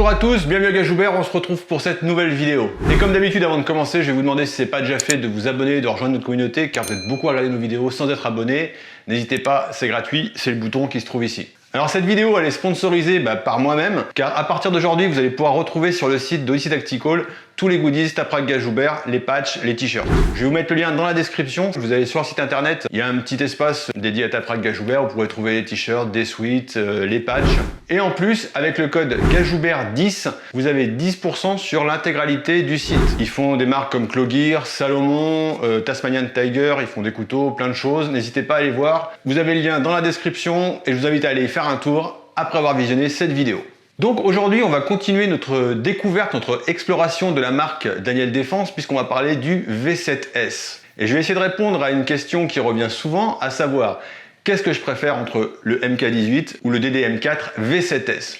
Bonjour à tous, bienvenue à Gajoubert, on se retrouve pour cette nouvelle vidéo. Et comme d'habitude, avant de commencer, je vais vous demander si ce n'est pas déjà fait de vous abonner, de rejoindre notre communauté, car vous êtes beaucoup à regarder nos vidéos sans être abonné. N'hésitez pas, c'est gratuit, c'est le bouton qui se trouve ici. Alors cette vidéo, elle est sponsorisée par moi-même, car à partir d'aujourd'hui, vous allez pouvoir retrouver sur le site d'Odyssey Tactical tous les goodies Taprak Gajoubert, les patchs, les t-shirts. Je vais vous mettre le lien dans la description. Vous allez sur le site internet, il y a un petit espace dédié à Taprak Gajoubert. Vous pourrez trouver les t-shirts, des suites, les patchs. Et en plus, avec le code Gajoubert10, vous avez 10% sur l'intégralité du site. Ils font des marques comme Clogear, Salomon, Tasmanian Tiger, ils font des couteaux, plein de choses. N'hésitez pas à aller voir. Vous avez le lien dans la description et je vous invite à aller faire un tour après avoir visionné cette vidéo. Donc aujourd'hui, on va continuer notre découverte, notre exploration de la marque Daniel Défense, puisqu'on va parler du V7S. Et je vais essayer de répondre à une question qui revient souvent, à savoir, qu'est-ce que je préfère entre le MK18 ou le DD-M4 V7S ?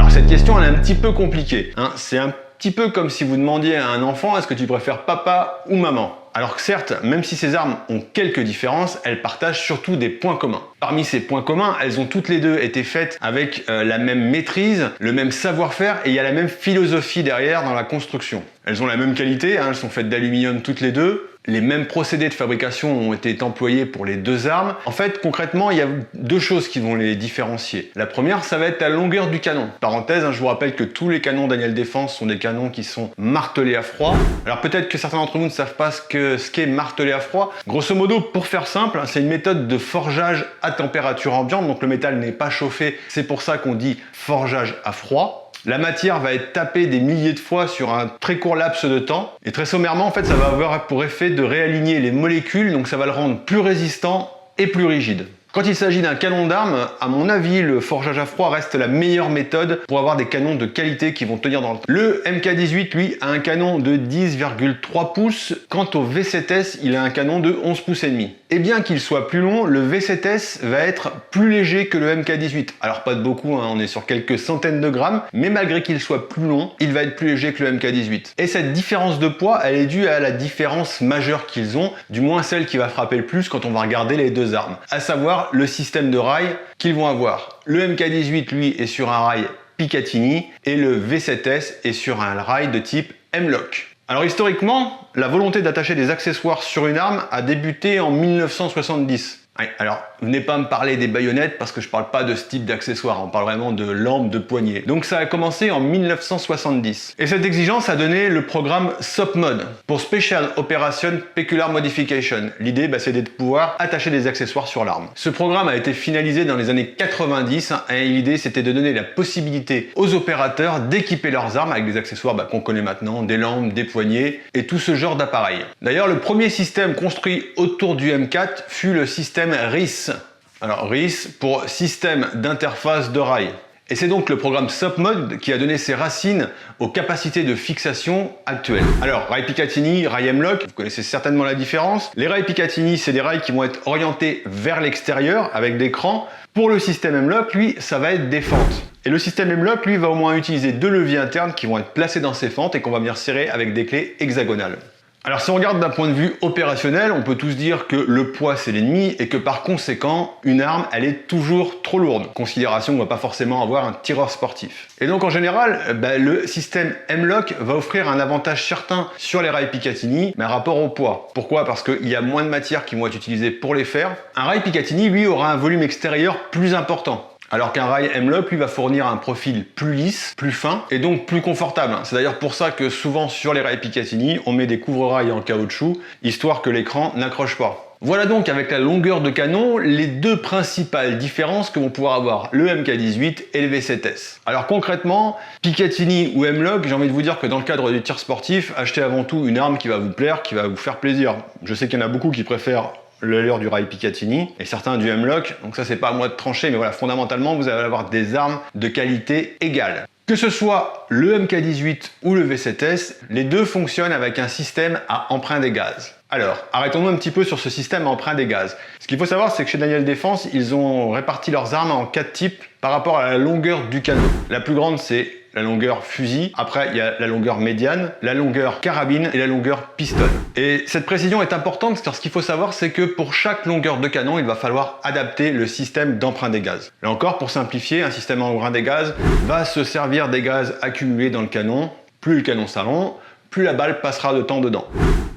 Cette question elle est un petit peu compliquée. C'est un petit peu comme si vous demandiez à un enfant est-ce que tu préfères papa ou maman? Alors que certes, même si ces armes ont quelques différences, elles partagent surtout des points communs. Parmi ces points communs, elles ont toutes les deux été faites avec la même maîtrise, le même savoir-faire et il y a la même philosophie derrière dans la construction. Elles ont la même qualité, elles sont faites d'aluminium toutes les deux. Les mêmes procédés de fabrication ont été employés pour les deux armes. En fait, concrètement, il y a deux choses qui vont les différencier. La première, ça va être la longueur du canon. Parenthèse, je vous rappelle que tous les canons Daniel Défense sont des canons qui sont martelés à froid. Alors peut-être que certains d'entre vous ne savent pas ce qu'est martelé à froid. Grosso modo, pour faire simple, c'est une méthode de forgeage à température ambiante, donc le métal n'est pas chauffé. C'est pour ça qu'on dit forgeage à froid. La matière va être tapée des milliers de fois sur un très court laps de temps. Et très sommairement, en fait, ça va avoir pour effet de réaligner les molécules, donc ça va le rendre plus résistant et plus rigide. Quand il s'agit d'un canon d'arme, à mon avis, le forgeage à froid reste la meilleure méthode pour avoir des canons de qualité qui vont tenir dans le temps. Le MK18, lui, a un canon de 10,3 pouces. Quant au V7S, il a un canon de 11 pouces et demi. Et bien qu'il soit plus long, le V7S va être plus léger que le MK18. Alors pas de beaucoup, on est sur quelques centaines de grammes, mais malgré qu'il soit plus long, il va être plus léger que le MK18. Et cette différence de poids, elle est due à la différence majeure qu'ils ont, du moins celle qui va frapper le plus quand on va regarder les deux armes, à savoir le système de rail qu'ils vont avoir. Le MK18, lui, est sur un rail Picatinny et le V7S est sur un rail de type M-LOK. Alors historiquement, la volonté d'attacher des accessoires sur une arme a débuté en 1970. Ouais, alors, venez pas me parler des baïonnettes parce que je parle pas de ce type d'accessoires, on parle vraiment de lampes de poignet. Donc ça a commencé en 1970. Et cette exigence a donné le programme SOPMOD pour Special Operation Peculiar Modification. L'idée, c'est de pouvoir attacher des accessoires sur l'arme. Ce programme a été finalisé dans les années 90 et l'idée c'était de donner la possibilité aux opérateurs d'équiper leurs armes avec des accessoires qu'on connaît maintenant, des lampes, des poignets et tout ce genre d'appareils. D'ailleurs, le premier système construit autour du M4 fut le système RIS. Alors RIS pour système d'interface de rail. Et c'est donc le programme SOPMOD qui a donné ses racines aux capacités de fixation actuelles. Alors, rail Picatinny, rail M-LOK, vous connaissez certainement la différence. Les rails Picatinny, c'est des rails qui vont être orientés vers l'extérieur avec des crans. Pour le système M-LOK, lui, ça va être des fentes. Et le système M-LOK, lui, va au moins utiliser 2 leviers internes qui vont être placés dans ces fentes et qu'on va venir serrer avec des clés hexagonales. Alors si on regarde d'un point de vue opérationnel, on peut tous dire que le poids c'est l'ennemi et que par conséquent, une arme elle est toujours trop lourde. Considération qu'on ne va pas forcément avoir un tireur sportif. Et donc en général, le système M-LOK va offrir un avantage certain sur les rails Picatinny, mais rapport au poids. Pourquoi? Parce qu'il y a moins de matières qui vont être utilisées pour les faire. Un rail Picatinny, lui, aura un volume extérieur plus important. Alors qu'un rail M-LOK, lui, va fournir un profil plus lisse, plus fin et donc plus confortable. C'est d'ailleurs pour ça que souvent sur les rails Picatinny, on met des couvre-rails en caoutchouc, histoire que l'écran n'accroche pas. Voilà donc avec la longueur de canon les deux principales différences que vont pouvoir avoir le MK18 et le V7S. Alors concrètement, Picatinny ou M-LOK, j'ai envie de vous dire que dans le cadre du tir sportif, achetez avant tout une arme qui va vous plaire, qui va vous faire plaisir. Je sais qu'il y en a beaucoup qui préfèrent l'allure du rail Picatinny et certains du M-LOK, donc ça c'est pas à moi de trancher, mais voilà, fondamentalement vous allez avoir des armes de qualité égale. Que ce soit le MK18 ou le V7S, les deux fonctionnent avec un système à emprunt des gaz. Alors, arrêtons-nous un petit peu sur ce système à emprunt des gaz. Ce qu'il faut savoir, c'est que chez Daniel Défense, ils ont réparti leurs armes en 4 types par rapport à la longueur du canon. La plus grande, c'est la longueur fusil, après il y a la longueur médiane, la longueur carabine et la longueur pistolet. Et cette précision est importante car ce qu'il faut savoir c'est que pour chaque longueur de canon, il va falloir adapter le système d'emprunt des gaz. Là encore, pour simplifier, un système d'emprunt des gaz va se servir des gaz accumulés dans le canon. Plus le canon s'allonge, plus la balle passera de temps dedans.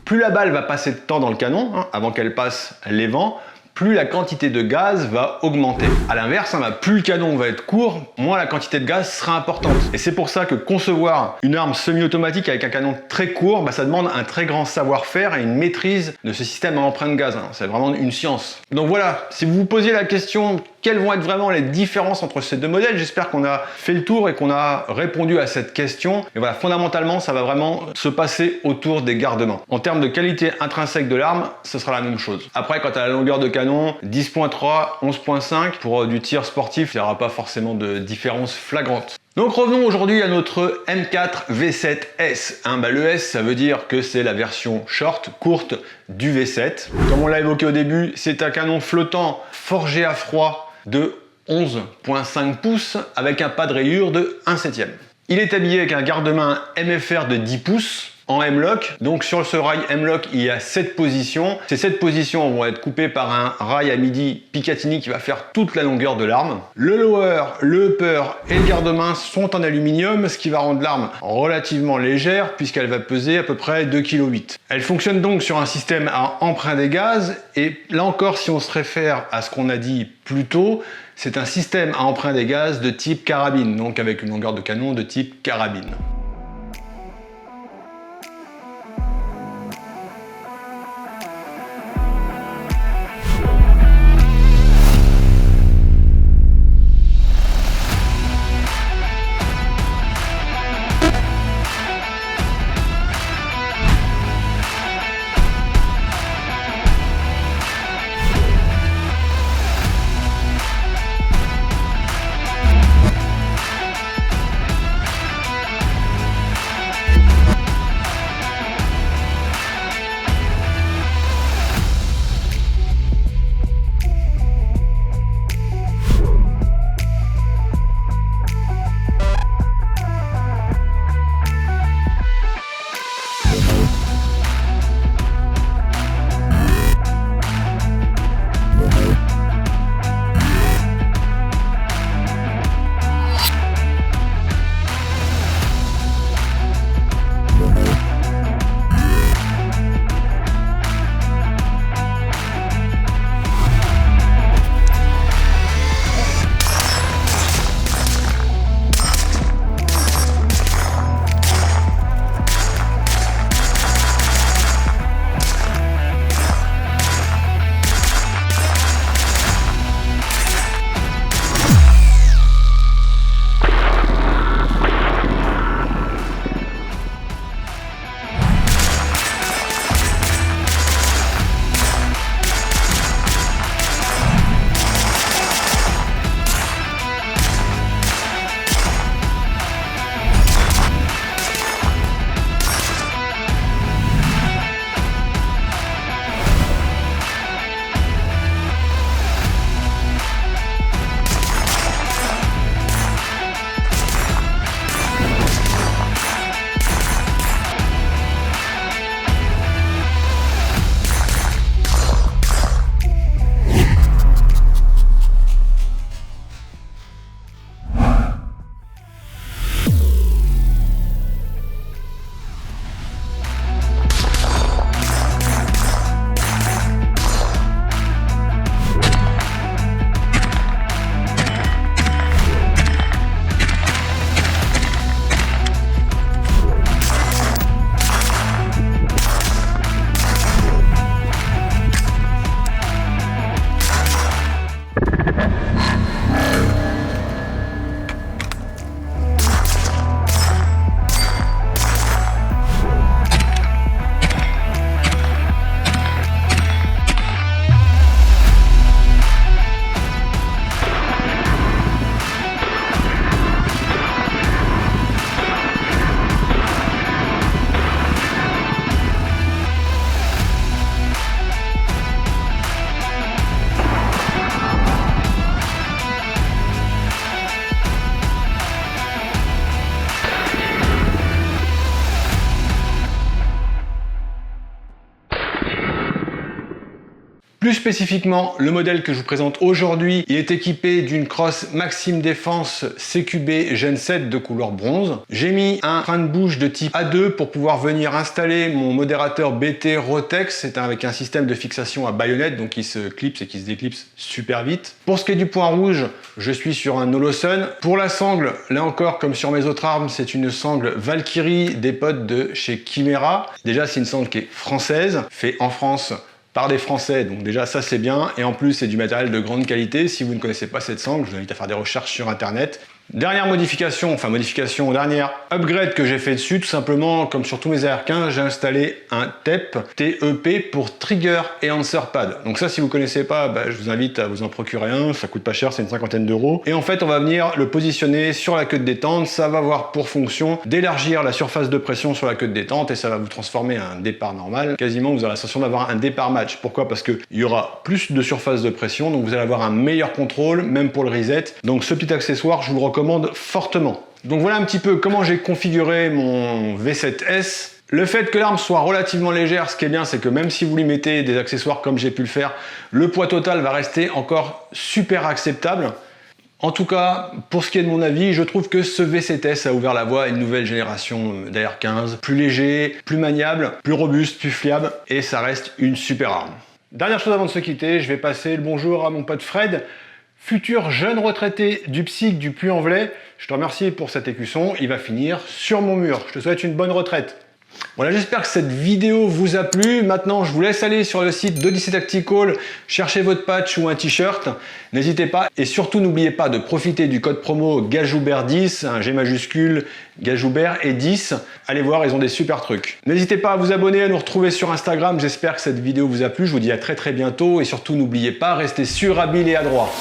Plus la balle va passer de temps dans le canon, avant qu'elle passe les vents, plus la quantité de gaz va augmenter. A l'inverse, plus le canon va être court, moins la quantité de gaz sera importante. Et c'est pour ça que concevoir une arme semi-automatique avec un canon très court, ça demande un très grand savoir-faire et une maîtrise de ce système à emprunt de gaz. C'est vraiment une science. Donc voilà, si vous vous posiez la question, quelles vont être vraiment les différences entre ces deux modèles, j'espère qu'on a fait le tour et qu'on a répondu à cette question. Et voilà, fondamentalement, ça va vraiment se passer autour des gardements. En termes de qualité intrinsèque de l'arme, ce sera la même chose. Après, quant à la longueur de canon, 10.3, 11.5, pour du tir sportif, il n'y aura pas forcément de différence flagrante. Donc revenons aujourd'hui à notre M4 V7S. Le S, ça veut dire que c'est la version short, courte du V7. Comme on l'a évoqué au début, c'est un canon flottant forgé à froid de 11.5 pouces avec un pas de rayure de 1/7. Il est habillé avec un garde-main MFR de 10 pouces en M-LOK. Donc sur ce rail M-LOK, il y a 7 positions. Ces 7 positions vont être coupées par un rail à midi Picatinny qui va faire toute la longueur de l'arme. Le lower, le upper et le garde-main sont en aluminium, ce qui va rendre l'arme relativement légère puisqu'elle va peser à peu près 2,8 kg. Elle fonctionne donc sur un système à emprunt des gaz et là encore, si on se réfère à ce qu'on a dit plus tôt, c'est un système à emprunt des gaz de type carabine, donc avec une longueur de canon de type carabine. Plus spécifiquement, le modèle que je vous présente aujourd'hui, il est équipé d'une crosse Maxim Défense CQB Gen 7 de couleur bronze. J'ai mis un frein de bouche de type A2 pour pouvoir venir installer mon modérateur BT Rotex. C'est avec un système de fixation à baïonnette, donc qui se clipse et qui se déclipse super vite. Pour ce qui est du point rouge, je suis sur un Holosun. Pour la sangle, là encore, comme sur mes autres armes, c'est une sangle Valkyrie des potes de chez Chimera. Déjà, c'est une sangle qui est française, faite en France par des Français, donc déjà ça c'est bien, et en plus c'est du matériel de grande qualité. Si vous ne connaissez pas cette sangle, je vous invite à faire des recherches sur internet. Dernière dernière upgrade que j'ai fait dessus, tout simplement, comme sur tous mes AR-15, j'ai installé un TEP pour Trigger et Answer Pad. Donc ça, si vous connaissez pas, je vous invite à vous en procurer un, ça coûte pas cher, c'est une cinquantaine d'euros. Et en fait, on va venir le positionner sur la queue de détente, ça va avoir pour fonction d'élargir la surface de pression sur la queue de détente et ça va vous transformer un départ normal. Quasiment, vous aurez la sensation d'avoir un départ match. Pourquoi? Parce qu'il y aura plus de surface de pression, donc vous allez avoir un meilleur contrôle, même pour le reset. Donc ce petit accessoire, je vous le recommande fortement. Donc voilà un petit peu comment j'ai configuré mon V7S. Le fait que l'arme soit relativement légère, ce qui est bien, c'est que même si vous lui mettez des accessoires comme j'ai pu le faire, le poids total va rester encore super acceptable. En tout cas, pour ce qui est de mon avis, je trouve que ce V7S a ouvert la voie à une nouvelle génération d'AR-15, plus léger, plus maniable, plus robuste, plus fiable, et ça reste une super arme. Dernière chose avant de se quitter, je vais passer le bonjour à mon pote Fred, futur jeune retraité du PSIC du Puy-en-Velay. Je te remercie pour cet écusson, il va finir sur mon mur. Je te souhaite une bonne retraite. Voilà, j'espère que cette vidéo vous a plu. Maintenant, je vous laisse aller sur le site d'Odyssey Tactical, chercher votre patch ou un t-shirt. N'hésitez pas et surtout n'oubliez pas de profiter du code promo Gajoubert10, un G majuscule, Gajoubert et 10. Allez voir, ils ont des super trucs. N'hésitez pas à vous abonner, à nous retrouver sur Instagram. J'espère que cette vidéo vous a plu. Je vous dis à très bientôt et surtout n'oubliez pas, restez sûr, habile et adroit.